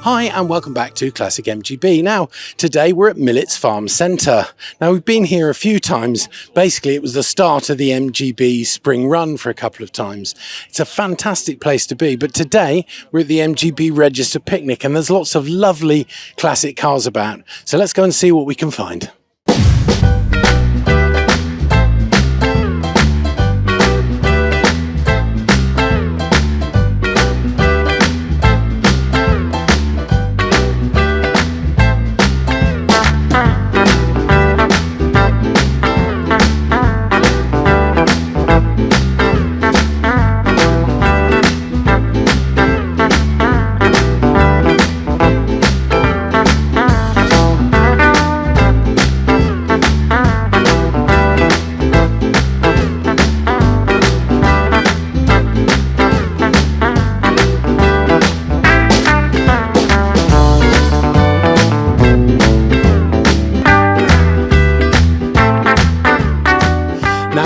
Hi and welcome back to Classic MGB. Now, today we're at Millets Farm Centre. Now, we've been here a few times. Basically, it was the start of the MGB spring run for a couple of times. It's a fantastic place to be, but today we're at the MGB Register Picnic and there's lots of lovely classic cars about. So let's go and see what we can find.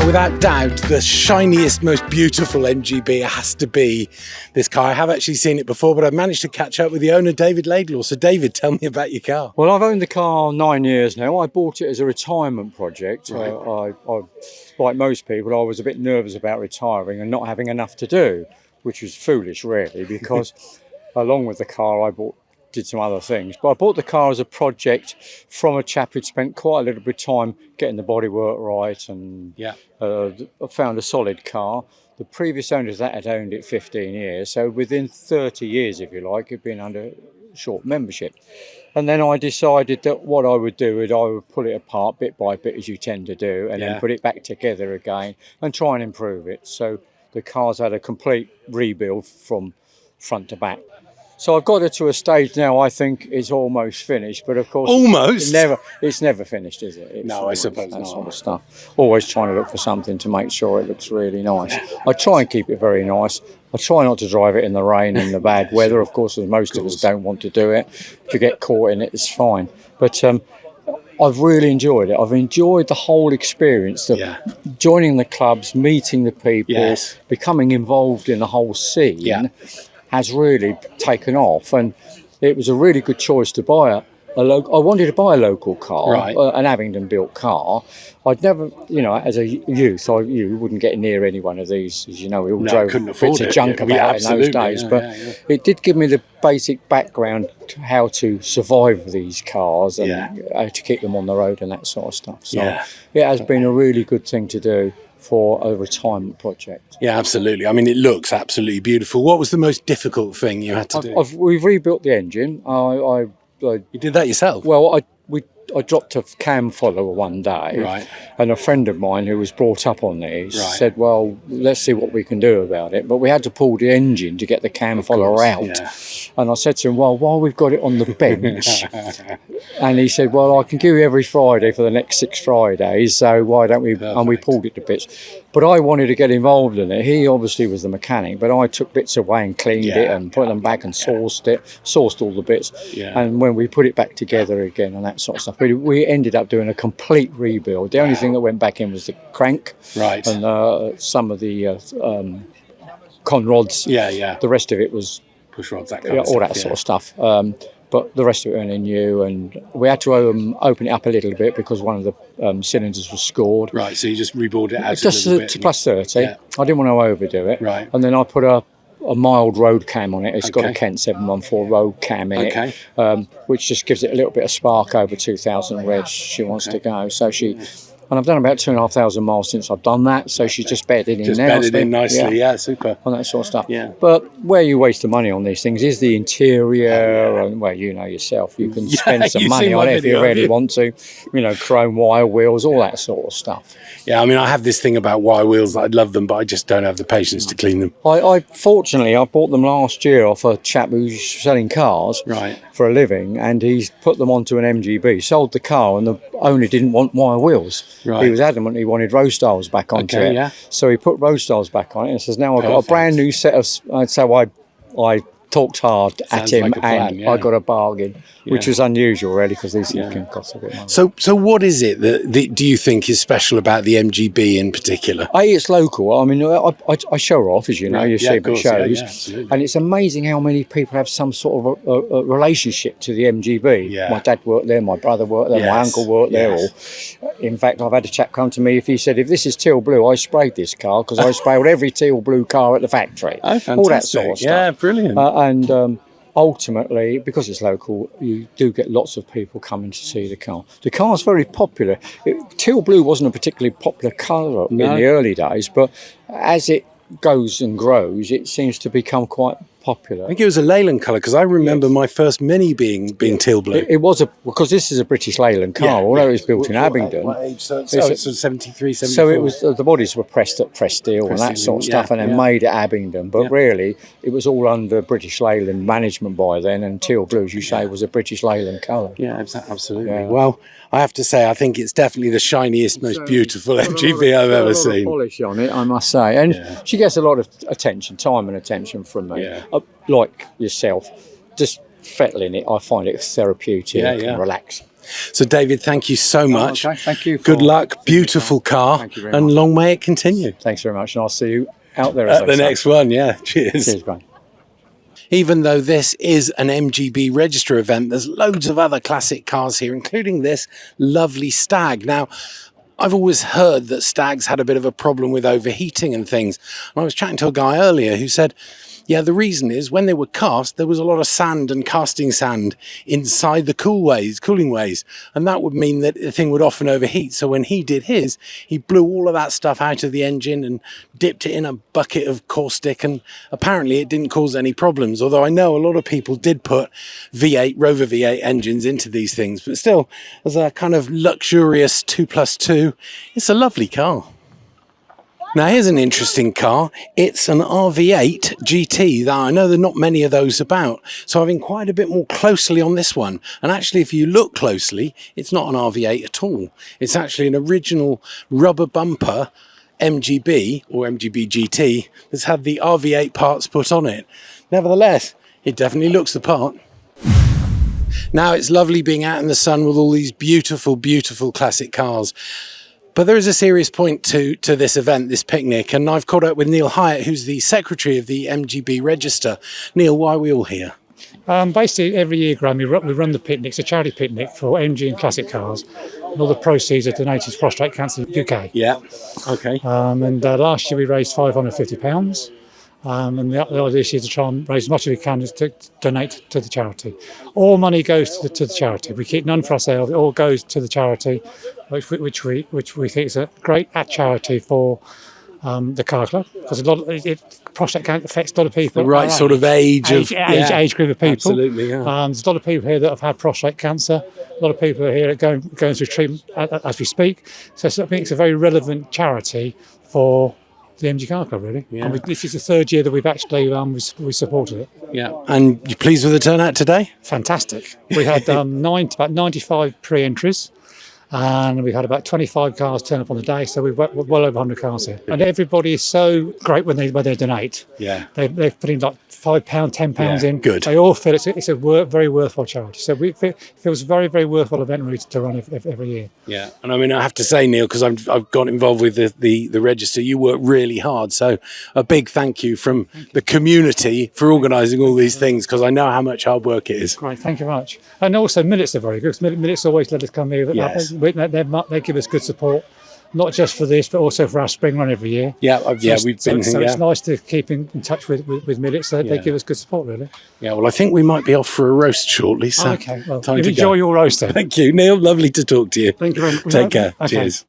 Without doubt, the shiniest, most beautiful MGB has to be this car. I have actually seen it before, but I've managed to catch up with the owner, David Laidlaw. So David, tell me about your car. Well, I've owned the car 9 years now. I bought it as a retirement project. Right. I like most people, I was a bit nervous about retiring and not having enough to do, which was foolish really, because along with the car did some other things, but I bought the car as a project from a chap who'd spent quite a little bit of time getting the bodywork right, and I found a solid car. The previous owners that had owned it 15 years, so within 30 years, if you like, it'd been under short membership. And then I decided that what I would do is I would pull it apart bit by bit, as you tend to do, and then put it back together again and try and improve it. So the car's had a complete rebuild from front to back. So I've got it to a stage now, I think it's almost finished, but of course... Almost? It's never finished, is it? No, I suppose not. That sort of stuff. Always trying to look for something to make sure it looks really nice. I try and keep it very nice. I try not to drive it in the rain and the bad weather, of course, as most of us don't want to do it. If you get caught in it, it's fine. But I've really enjoyed it. I've enjoyed the whole experience, joining the clubs, meeting the people, becoming involved in the whole scene. Has really taken off, and it was a really good choice to buy I wanted to buy a local car, an Abingdon built car. I'd never, as a youth, you wouldn't get near any one of these, as you know, we all drove bits of junk about in those days, but it did give me the basic background to how to survive these cars and how to keep them on the road and that sort of stuff. So it has been a really good thing to do for a retirement project. Yeah, absolutely. I mean, it looks absolutely beautiful. What was the most difficult thing you had to do? We've rebuilt the engine. You did that yourself? Well, I dropped a cam follower one day, and a friend of mine who was brought up on these said, well, let's see what we can do about it. But we had to pull the engine to get the cam follower out. And I said to him, well, while we've got it on the bench, and he said, well, I can give you every Friday for the next 6 Fridays, so why don't we, and we pulled it to bits. But I wanted to get involved in it. He obviously was the mechanic, but I took bits away and cleaned it and put them back and sourced all the bits. And when we put it back together again and that sort of stuff, we ended up doing a complete rebuild. The only thing that went back in was the crank and some of the con rods. The rest of it was push rods, that all that sort of stuff. But the rest of it went in new, and we had to open it up a little bit because one of the cylinders was scored. Right, so you just rebuilt it out just a little bit. To plus 30. I didn't want to overdo it. Right. And then I put a mild road cam on it. It's got a Kent 714 road cam in it, which just gives it a little bit of spark over 2,000 revs she wants to go. So and I've done about 2,500 miles since I've done that, so she's just bedded in now. Just bedded in nicely, super. And that sort of stuff. But where you waste the money on these things is the interior, and well, you know yourself, you can spend some money on it if you really want to, chrome wire wheels, all that sort of stuff. Yeah, I mean, I have this thing about wire wheels. I'd love them, but I just don't have the patience to clean them. Fortunately, I bought them last year off a chap who's selling cars for a living, and he's put them onto an MGB, sold the car, and the owner didn't want wire wheels. He was adamant he wanted road styles back onto it. So he put road styles back on it and says, now I've got a brand new set of, so I talked hard at Sounds him, like a plan, and yeah. I got a bargain, which Yeah. was unusual, really, because these things can cost a bit of money. So what is it that do you think is special about the MGB in particular? It's local. I mean, I show her off, as you know, Right. you Yeah, see of them at course. Yeah, shows. yeah, absolutely. And it's amazing how many people have some sort of a relationship to the MGB. Yeah. My dad worked there, my brother worked there, my Yes, uncle worked there. yes. Or, in fact, I've had a chap come to me, if he said, if this is teal blue, I sprayed this car because I sprayed every teal blue car at the factory. Oh, fantastic. All that sort of stuff. Yeah, brilliant. And ultimately, because it's local, you do get lots of people coming to see the car. The car's very popular. Teal blue wasn't a particularly popular colour in the early days, but as it goes and grows, it seems to become quite popular. I think it was a Leyland colour because I remember my first Mini being teal blue. It was because this is a British Leyland car, although it was built in Abingdon. What age? So it's 73, 74. So it was the bodies were pressed steel and that sort of stuff, and then made at Abingdon. But really, it was all under British Leyland management by then, and teal blue, as you say, was a British Leyland colour. Yeah, absolutely. Yeah. Well, I have to say, I think it's definitely the shiniest, most beautiful MGB I've ever seen. Polish on it, I must say, and she gets a lot of time and attention from me. Yeah. Like yourself, just fettling it, I find it therapeutic and relaxing. So, David, thank you so much. Okay, thank you. Good luck, beautiful car, Thank you very and much. long may it continue. Thanks very much, and I'll see you out there At the next one, yeah. Cheers. Cheers, Graham. Even though this is an MGB register event, there's loads of other classic cars here, including this lovely Stag. Now, I've always heard that Stags had a bit of a problem with overheating and things. And I was chatting to a guy earlier who said, yeah, the reason is when they were cast, there was a lot of sand and casting sand inside the cooling ways. And that would mean that the thing would often overheat. So when he did his, he blew all of that stuff out of the engine and dipped it in a bucket of caustic. And apparently it didn't cause any problems. Although I know a lot of people did put Rover V8 engines into these things. But still, as a kind of luxurious 2+2, it's a lovely car. Now here's an interesting car. It's an RV8 GT. Now I know there are not many of those about, so I've inquired a bit more closely on this one. And actually, if you look closely, it's not an RV8 at all. It's actually an original rubber bumper MGB or MGB-GT that's had the RV8 parts put on it. Nevertheless, it definitely looks the part. Now it's lovely being out in the sun with all these beautiful, beautiful classic cars. But there is a serious point to this event, this picnic, and I've caught up with Neil Hyatt, who's the secretary of the MGB Register. Neil, why are we all here? Basically, every year, Graham, we run the picnic. It's a charity picnic for MG and classic cars, and all the proceeds are donated to Prostate Cancer UK. Yeah, okay. And last year we raised £550. And the idea this year is to try and raise as much as we can to donate to the charity. All money goes to the charity. We keep none for ourselves. It all goes to the charity, which we think is a great charity for the car club, because prostate cancer affects a lot of people. The right sort of age group of people. Absolutely, yeah. There's a lot of people here that have had prostate cancer. A lot of people are here going through treatment as we speak. So I think it's a very relevant charity for the MG Car Club, really. Yeah. And this is the third year that we've actually we supported it. Yeah. And you pleased with the turnout today? Fantastic. We had about 95 pre-entries, and we had about 25 cars turn up on the day, so we've well over 100 cars here. And everybody is so great when they donate. Yeah. They've put in like £5, £10 in. Good. They all feel it's a very worthwhile charity. So it feels a very, very worthwhile event to run every year. Yeah. And I mean, I have to say, Neil, because I've got involved with the register, you work really hard. So a big thank you from the community for organising all these things, because I know how much hard work it is. Great, thank you very much. And also Millets are very good. Millets always let us come here. Yes. They give us good support, not just for this, but also for our spring run every year. Yeah, we've been. So it's nice to keep in touch with Millets. So they give us good support, really. Yeah, well, I think we might be off for a roast shortly. So okay, well, time to enjoy your roast then. Thank you, Neil. Lovely to talk to you. Thank you very much. Take care. Okay. Cheers.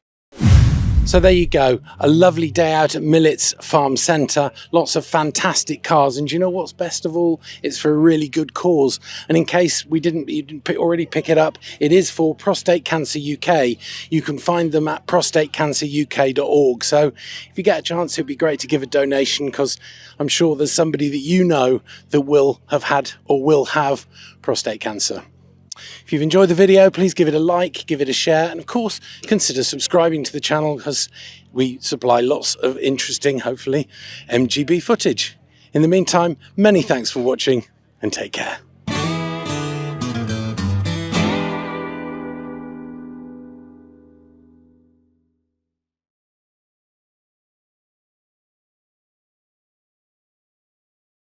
So there you go, a lovely day out at Millets Farm Centre, lots of fantastic cars, and do you know what's best of all? It's for a really good cause. And in case you didn't already pick it up, it is for Prostate Cancer UK. You can find them at prostatecanceruk.org. So if you get a chance, it'd be great to give a donation, because I'm sure there's somebody that you know that will have had or will have prostate cancer. If you've enjoyed the video, please give it a like, give it a share, and of course, consider subscribing to the channel, because we supply lots of interesting, hopefully, MGB footage. In the meantime, many thanks for watching, and take care.